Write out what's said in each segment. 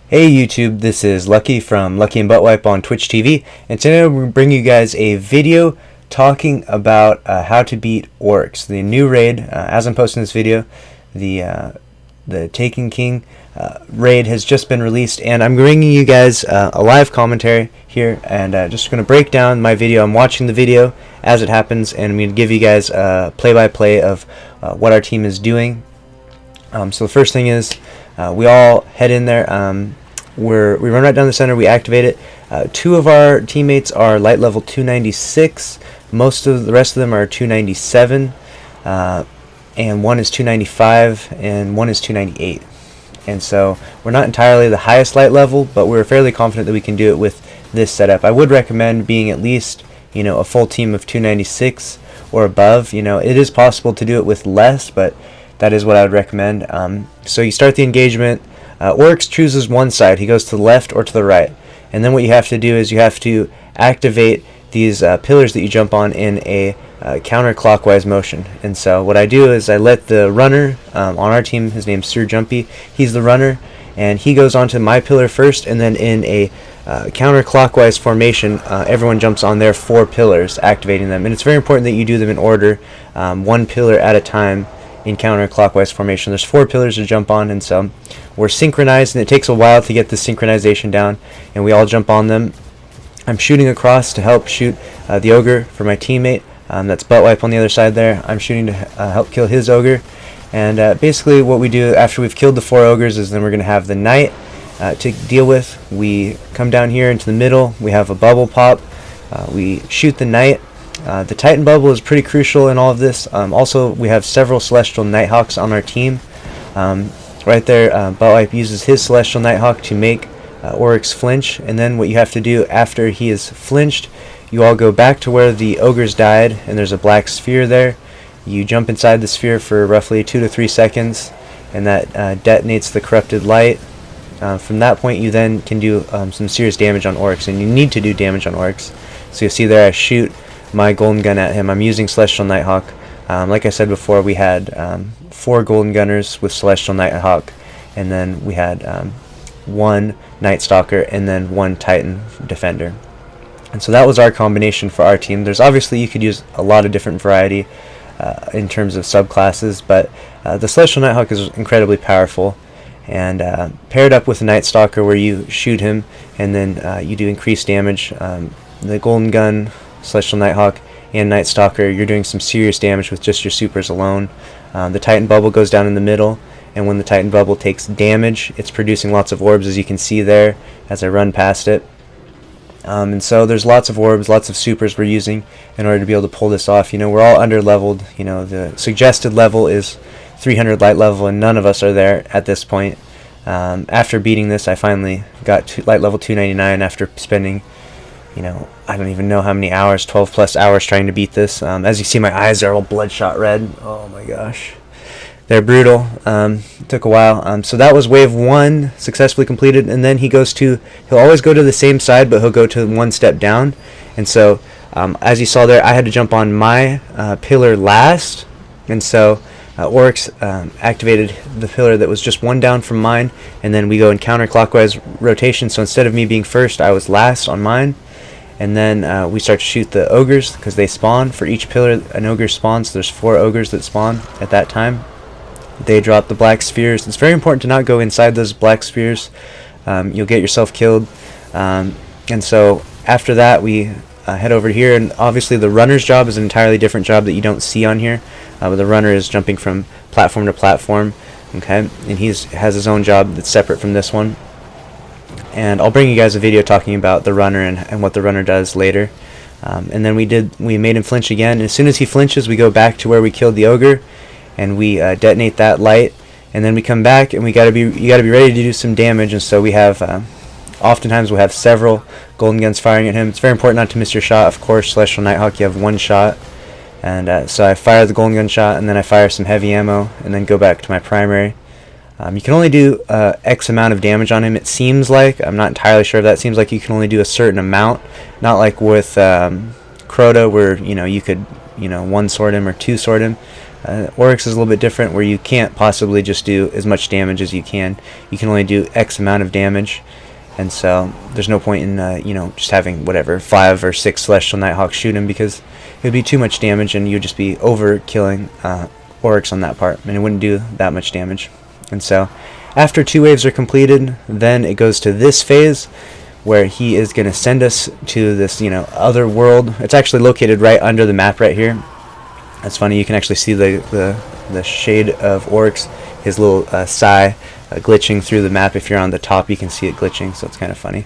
Hey YouTube, this is Lucky from Lucky and Butt Wipe on Twitch TV, and today I'm going to bring you guys a video talking about how to beat Oryx, the new raid. As I'm posting this video, the Taken King raid has just been released, and I'm bringing you guys a live commentary here, and just going to break down my video. I'm watching the video as it happens, and I'm going to give you guys a play-by-play of what our team is doing. So the first thing is we all head in there. We run right down the center. We activate it. Two of our teammates are light level 296. Most of the rest of them are 297, and one is 295, and one is 298. And so we're not entirely the highest light level, but we're fairly confident that we can do it with this setup. I would recommend being at least, a full team of 296 or above. It is possible to do it with less, but that is what I would recommend. So you start the engagement. Oryx chooses one side. He goes to the left or to the right. And then what you have to do is you have to activate these pillars that you jump on in a counterclockwise motion. And so what I do is I let the runner on our team, his name's Sir Jumpy, he's the runner, and he goes onto my pillar first, and then in a counterclockwise formation, everyone jumps on their 4 pillars, activating them. And it's very important that you do them in order, one pillar at a time, in counterclockwise formation. There's 4 pillars to jump on, and so we're synchronized, and it takes a while to get the synchronization down, and we all jump on them. I'm shooting across to help shoot the ogre for my teammate. That's Butt Wipe on the other side there. I'm shooting to help kill his ogre, and basically what we do after we've killed the 4 ogres is then we're going to have the knight to deal with. We come down here into the middle. We have a bubble pop. We shoot the knight. The Titan bubble is pretty crucial in all of this. Also, we have several Celestial Nighthawks on our team. Right there, Butt Wipe uses his Celestial Nighthawk to make Oryx flinch, and then what you have to do after he is flinched, you all go back to where the ogres died, and there's a black sphere there. You jump inside the sphere for roughly 2 to 3 seconds, and that detonates the corrupted light. From that point, you then can do some serious damage on Oryx, and you need to do damage on Oryx. So you see there I shoot my golden gun at him. I'm using Celestial Nighthawk. Like I said before, we had 4 golden gunners with Celestial Nighthawk, and then we had 1 Night Stalker and then 1 Titan defender. And so that was our combination for our team. There's obviously, you could use a lot of different variety in terms of subclasses, but the Celestial Nighthawk is incredibly powerful, and paired up with a Night Stalker where you shoot him and then you do increased damage. The golden gun, Celestial Nighthawk, and Night Stalker, you're doing some serious damage with just your supers alone. The Titan bubble goes down in the middle, and when the Titan bubble takes damage, it's producing lots of orbs, as you can see there as I run past it. And so there's lots of orbs, lots of supers we're using in order to be able to pull this off. We're all under leveled. The suggested level is 300 light level, and none of us are there at this point. After beating this, I finally got to light level 299 after spending, I don't even know how many hours, 12 plus hours trying to beat this. As you see, my eyes are all bloodshot red. Oh my gosh. They're brutal. It took a while. So that was wave 1 successfully completed, and then he'll always go to the same side, but he'll go to 1 step down. And so, as you saw there, I had to jump on my pillar last, and so Oryx activated the pillar that was just 1 down from mine, and then we go in counterclockwise rotation. So instead of me being first, I was last on mine. And then we start to shoot the ogres because they spawn. For each pillar an ogre spawns. There's 4 ogres that spawn at that time. They drop the black spheres. It's very important to not go inside those black spheres. You'll get yourself killed. And so after that we head over here, and obviously the runner's job is an entirely different job that you don't see on here. But the runner is jumping from platform to platform, okay, and he has his own job that's separate from this one. And I'll bring you guys a video talking about the runner and what the runner does later. And then we made him flinch again. And as soon as he flinches, we go back to where we killed the ogre, and we detonate that light. And then we come back, and you gotta be ready to do some damage. And so we have oftentimes we'll have several golden guns firing at him. It's very important not to miss your shot. Of course, Celestial Nighthawk, you have 1 shot. And so I fire the golden gun shot, and then I fire some heavy ammo, and then go back to my primary. You can only do X amount of damage on him, it seems like. I'm not entirely sure if that seems like you can only do a certain amount. Not like with Crota, where you could 1 sword him or 2 sword him. Oryx is a little bit different, where you can't possibly just do as much damage as you can. You can only do X amount of damage, and so there's no point in just having whatever 5 or 6 Celestial Nighthawks shoot him, because it would be too much damage and you'd just be overkilling Oryx on that part, and it wouldn't do that much damage. And so after 2 waves are completed, then it goes to this phase where he is going to send us to this other world. It's actually located right under the map right here. That's funny, you can actually see the shade of Oryx, his little sigh glitching through the map. If you're on the top, you can see it glitching, so it's kind of funny.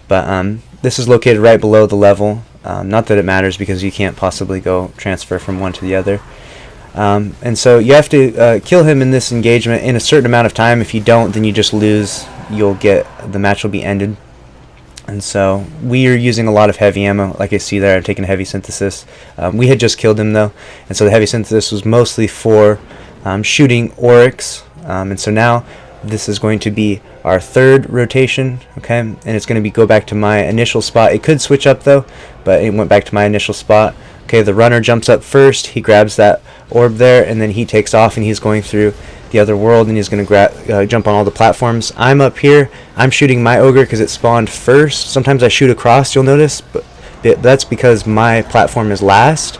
But this is located right below the level. Not that it matters, because you can't possibly go transfer from one to the other. And so you have to kill him in this engagement in a certain amount of time. If you don't, then you just lose. The match will be ended. And so we are using a lot of heavy ammo. Like I see there, I'm taking a heavy synthesis. We had just killed him though, and so the heavy synthesis was mostly for shooting Oryx. And so now this is going to be our 3rd rotation, okay? And it's going to go back to my initial spot. It could switch up though, but it went back to my initial spot. Okay, the runner jumps up first. He grabs that orb there, and then he takes off, and he's going through the other world, and he's going to jump on all the platforms. I'm up here. I'm shooting my ogre because it spawned first. Sometimes I shoot across, you'll notice, but that's because my platform is last,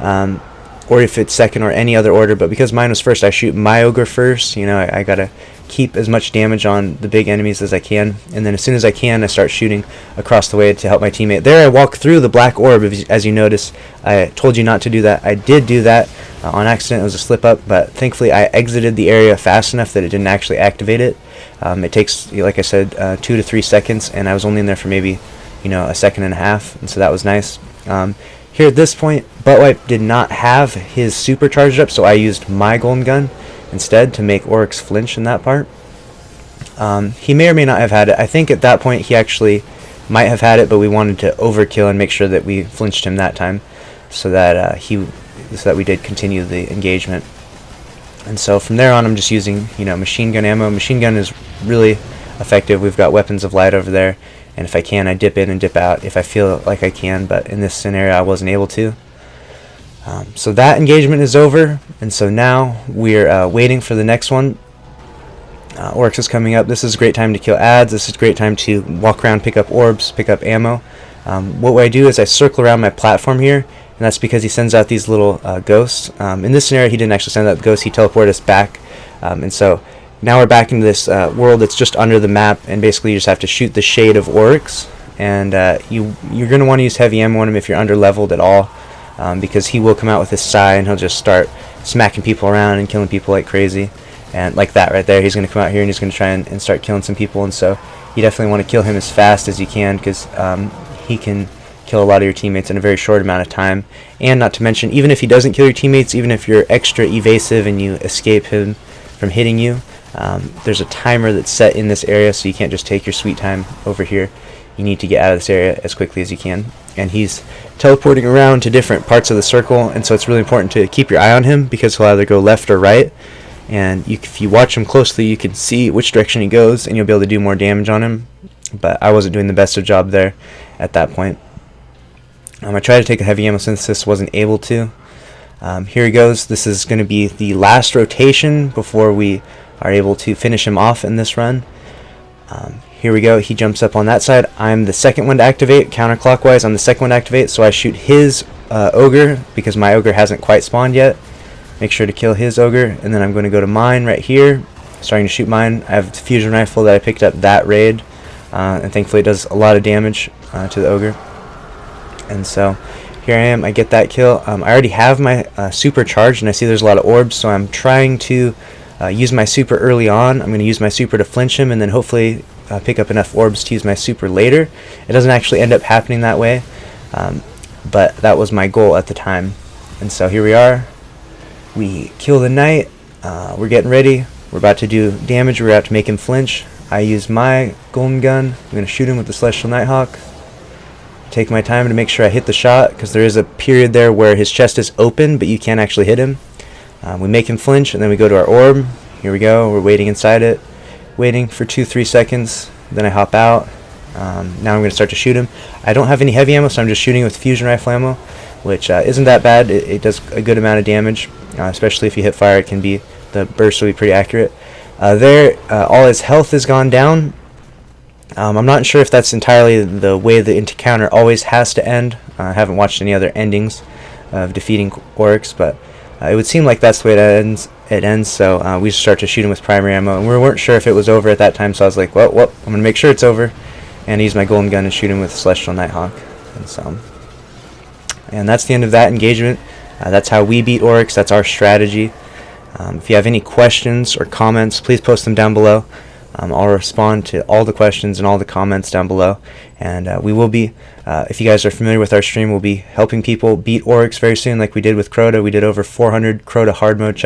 or if it's second or any other order. But because mine was first, I shoot my ogre first. I gotta keep as much damage on the big enemies as I can, and then as soon as I can, I start shooting across the way to help my teammate. There I walk through the black orb, as you notice. I told you not to do that. I did do that on accident. It was a slip up, but thankfully I exited the area fast enough that it didn't actually activate it. It takes, like I said, 2 to 3 seconds, and I was only in there for maybe a second and a half, and so that was nice. Here at this point, Buttwipe did not have his super charged up, so I used my golden gun instead to make Oryx flinch in that part. He may or may not have had it. I think at that point he actually might have had it, but we wanted to overkill and make sure that we flinched him that time, so that we did continue the engagement. And so from there on, I'm just using machine gun ammo. Machine gun is really effective. We've got weapons of light over there, and if I can, I dip in and dip out if I feel like I can, but in this scenario I wasn't able to. So that engagement is over, and so now we're waiting for the next one. Oryx is coming up. This is a great time to kill ads. This is a great time to walk around, pick up orbs, pick up ammo. What I do is I circle around my platform here, and that's because he sends out these little ghosts. In this scenario, he didn't actually send out the ghosts. He teleported us back, and so now we're back into this world that's just under the map, and basically you just have to shoot the shade of Oryx, and you're going to want to use heavy ammo on him if you're under leveled at all. Because he will come out with his sigh, and he'll just start smacking people around and killing people like crazy. And like that right there, he's going to come out here and he's going to try and start killing some people. And so you definitely want to kill him as fast as you can, because he can kill a lot of your teammates in a very short amount of time. And not to mention, even if he doesn't kill your teammates, even if you're extra evasive and you escape him from hitting you, there's a timer that's set in this area, so you can't just take your sweet time over here. You need to get out of this area as quickly as you can. And he's teleporting around to different parts of the circle, and so it's really important to keep your eye on him, because he'll either go left or right, and if you watch him closely, you can see which direction he goes, and you'll be able to do more damage on him. But I wasn't doing the best of job there at that point. I tried to take a heavy ammo synthesis, wasn't able to. Here he goes. This is going to be the last rotation before we are able to finish him off in this run. Here we go. He jumps up on that side. I'm the second one to activate. Counterclockwise, I'm the second one to activate. So I shoot his ogre, because my ogre hasn't quite spawned yet. Make sure to kill his ogre. And then I'm going to go to mine right here. Starting to shoot mine. I have the fusion rifle that I picked up that raid. And thankfully it does a lot of damage to the ogre. And so here I am. I get that kill. I already have my super charged, and I see there's a lot of orbs. So I'm trying to use my super early on. I'm going to use my super to flinch him, and then hopefully pick up enough orbs to use my super later. It doesn't actually end up happening that way, but that was my goal at the time. And so here we are. We kill the knight. We're getting ready. We're about to do damage. We're about to make him flinch. I use my golden gun. I'm going to shoot him with the Celestial Nighthawk. Take my time to make sure I hit the shot, because there is a period there where his chest is open, but you can't actually hit him. We make him flinch, and then we go to our orb. Here we go. We're waiting inside it. Waiting for 2-3 seconds, then I hop out. Now I'm going to start to shoot him. I don't have any heavy ammo, so I'm just shooting with fusion rifle ammo. which isn't that bad. It does a good amount of damage, especially if you hit fire. It can be, the burst will be pretty accurate. All his health has gone down. I'm not sure if that's entirely the way the encounter always has to end. I haven't watched any other endings of defeating Oryx, but it would seem like that's the way it ends. So we start to shoot him with primary ammo, and we weren't sure if it was over at that time, so I was like, well, I'm going to make sure it's over, and use my golden gun and shoot him with Celestial Nighthawk. And that's the end of that engagement. That's how we beat Oryx. That's our strategy. If you have any questions or comments, please post them down below. I'll respond to all the questions and all the comments down below, and we will be, if you guys are familiar with our stream, we'll be helping people beat Oryx very soon, like we did with Crota. We did over 400 Crota hard mode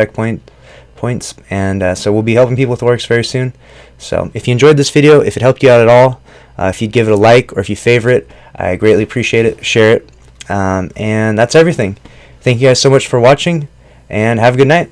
points, and so we'll be helping people with Oryx very soon. So if you enjoyed this video, if it helped you out at all, if you'd give it a like, or if you favorite, I greatly appreciate it. Share it, and that's everything. Thank you guys so much for watching, and have a good night.